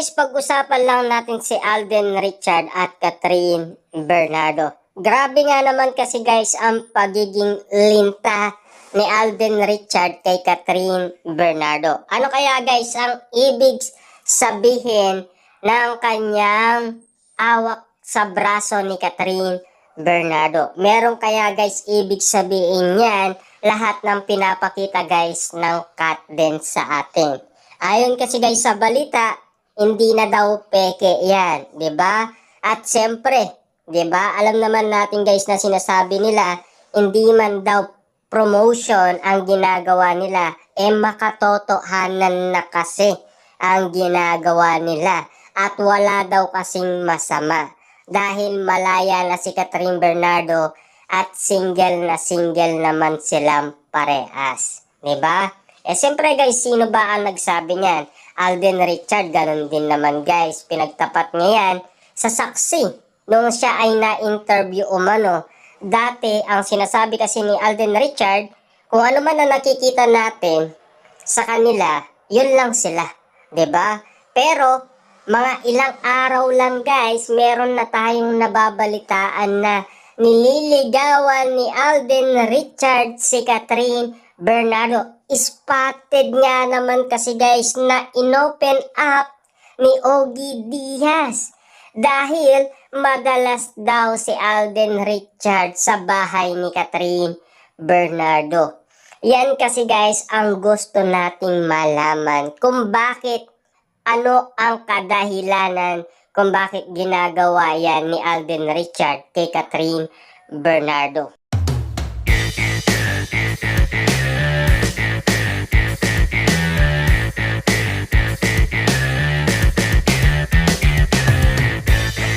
guys, pag-usapan lang natin si Alden Richard at Catherine Bernardo. Grabe nga naman kasi guys ang pagiging linta ni Alden Richard kay Catherine Bernardo. Ano kaya guys ang ibig sabihin ng kanyang awak sa braso ni Catherine Bernardo? Meron kaya guys ibig sabihin yan lahat ng pinapakita guys ng Kat din sa atin? Ayon kasi guys sa balita, hindi na daw peke yan, 'di ba? At siyempre, 'di ba? Alam naman natin guys na sinasabi nila, hindi man daw promotion ang ginagawa nila, makatotohanan na kasi ang ginagawa nila at wala daw kasing masama dahil malaya na si Catherine Bernardo at single naman silang parehas, 'di ba? Siyempre guys, sino ba ang nagsabi niyan? Alden Richard, ganun din naman guys. Pinagtapat niya yan sa saksi nung siya ay na-interview umano. Dati, ang sinasabi kasi ni Alden Richard, kung ano man na nakikita natin sa kanila, yun lang sila. 'Di ba? Pero, mga ilang araw lang guys, meron na tayong nababalitaan na nililigawan ni Alden Richard si Catherine Bernardo. Spotted nga naman kasi guys na inopen up ni Ogie Diaz dahil madalas daw si Alden Richard sa bahay ni Catherine Bernardo. Yan kasi guys ang gusto nating malaman kung bakit, ano ang kadahilanan kung bakit ginagawa yan ni Alden Richard kay Catherine Bernardo.